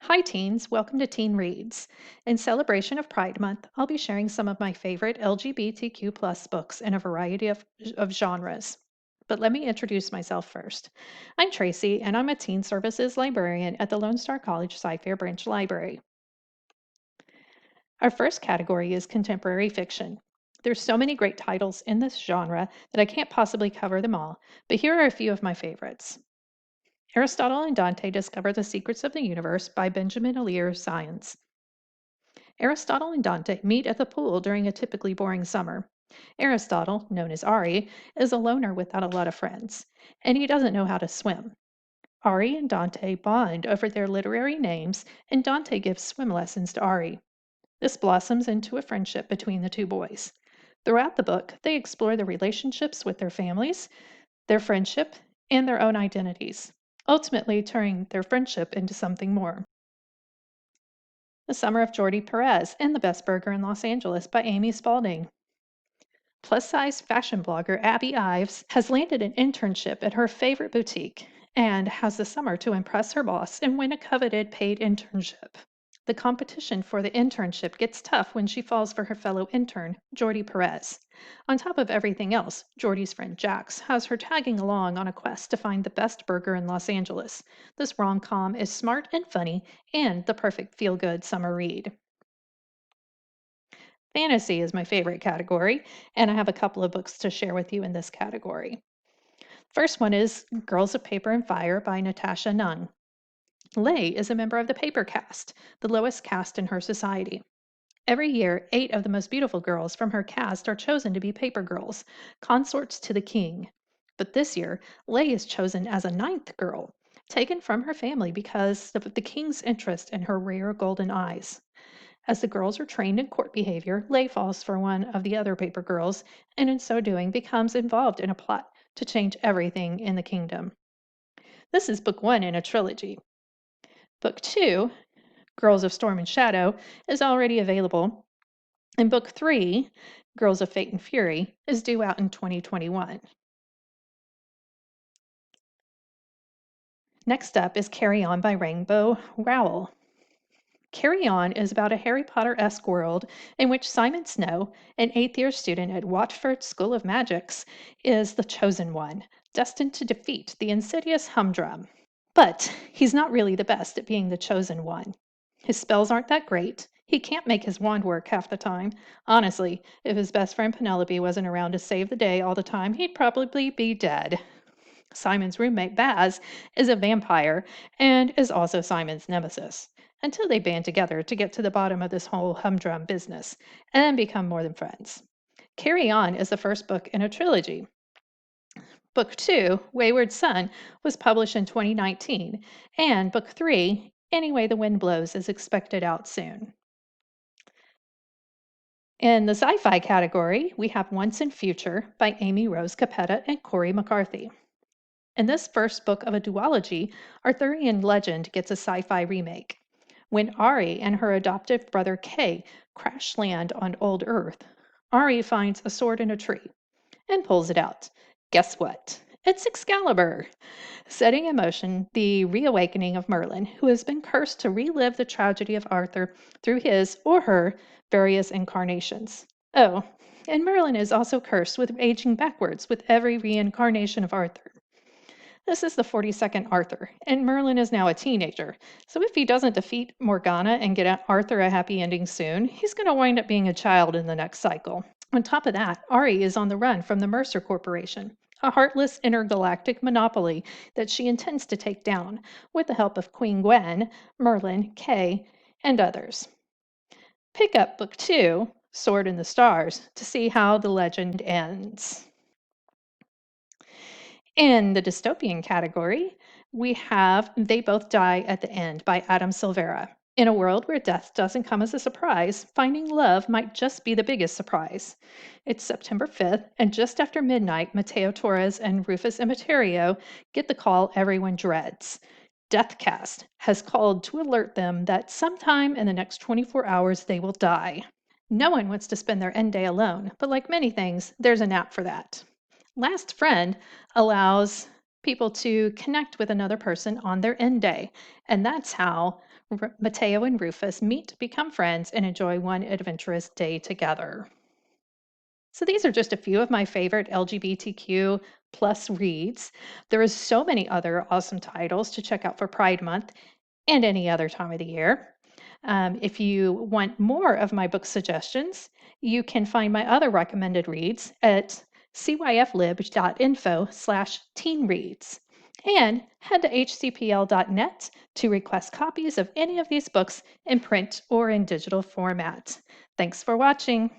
Hi, teens. Welcome to Teen Reads. In celebration of Pride Month, I'll be sharing some of my favorite LGBTQ plus books in a variety of genres. But let me introduce myself first. I'm Tracy, and I'm a teen services librarian at the Lone Star College Sci-Fair Branch Library. Our first category is contemporary fiction. There's so many great titles in this genre that I can't possibly cover them all, but here are a few of my favorites. Aristotle and Dante Discover the Secrets of the Universe by Benjamin Alir Science. Aristotle and Dante meet at the pool during a typically boring summer. Aristotle, known as Ari, is a loner without a lot of friends, and he doesn't know how to swim. Ari and Dante bond over their literary names, and Dante gives swim lessons to Ari. This blossoms into a friendship between the two boys. Throughout the book, they explore the relationships with their families, their friendship, and their own identities, ultimately turning their friendship into something more. The Summer of Jordi Perez and the Best Burger in Los Angeles by Amy Spalding. Plus-size fashion blogger Abby Ives has landed an internship at her favorite boutique and has the summer to impress her boss and win a coveted paid internship. The competition for the internship gets tough when she falls for her fellow intern, Jordi Perez. On top of everything else, Jordi's friend Jax has her tagging along on a quest to find the best burger in Los Angeles. This rom-com is smart and funny and the perfect feel-good summer read. Fantasy is my favorite category, and I have a couple of books to share with you in this category. First one is Girls of Paper and Fire by Natasha Nunn. Lay is a member of the Paper Caste, the lowest caste in her society. Every year, 8 of the most beautiful girls from her caste are chosen to be paper girls, consorts to the king. But this year, Lay is chosen as a 9th girl, taken from her family because of the king's interest in her rare golden eyes. As the girls are trained in court behavior, Lay falls for one of the other paper girls, and in so doing becomes involved in a plot to change everything in the kingdom. This is book 1 in a trilogy. Book 2, Girls of Storm and Shadow, is already available, and book 3, Girls of Fate and Fury, is due out in 2021. Next up is Carry On by Rainbow Rowell. Carry On is about a Harry Potter-esque world in which Simon Snow, an 8th-year student at Watford School of Magics, is the chosen one, destined to defeat the insidious Humdrum. But he's not really the best at being the chosen one. His spells aren't that great. He can't make his wand work half the time. Honestly, if his best friend Penelope wasn't around to save the day all the time, he'd probably be dead. Simon's roommate Baz is a vampire and is also Simon's nemesis, until they band together to get to the bottom of this whole humdrum business and become more than friends. Carry On is the first book in a trilogy. Book 2, Wayward Son, was published in 2019, and Book 3, Any Way the Wind Blows, is expected out soon. In the sci-fi category, we have Once and Future by Amy Rose Capetta and Corey McCarthy. In this first book of a duology, Arthurian legend gets a sci-fi remake. When Ari and her adoptive brother Kay crash land on old Earth, Ari finds a sword in a tree and pulls it out. Guess what? It's Excalibur, setting in motion the reawakening of Merlin, who has been cursed to relive the tragedy of Arthur through his or her various incarnations. Oh, and Merlin is also cursed with aging backwards with every reincarnation of Arthur. This is the 42nd Arthur, and Merlin is now a teenager, so if he doesn't defeat Morgana and get Arthur a happy ending soon, he's going to wind up being a child in the next cycle. On top of that, Ari is on the run from the Mercer Corporation, a heartless intergalactic monopoly that she intends to take down with the help of Queen Gwen, Merlin, Kay, and others. Pick up Book 2, Sword in the Stars, to see how the legend ends. In the dystopian category, we have They Both Die at the End by Adam Silvera. In a world where death doesn't come as a surprise, finding love might just be the biggest surprise. It's September 5th, and just after midnight, Mateo Torres and Rufus Immaterio get the call everyone dreads. Deathcast has called to alert them that sometime in the next 24 hours they will die. No one wants to spend their end day alone, but like many things, there's an app for that. Last Friend allows people to connect with another person on their end day. And that's how Mateo and Rufus meet, become friends, and enjoy one adventurous day together. So these are just a few of my favorite LGBTQ plus reads. There is so many other awesome titles to check out for Pride Month and any other time of the year. If you want more of my book suggestions, you can find my other recommended reads at cyflib.info/teen reads. And head to hcpl.net to request copies of any of these books in print or in digital format. Thanks for watching.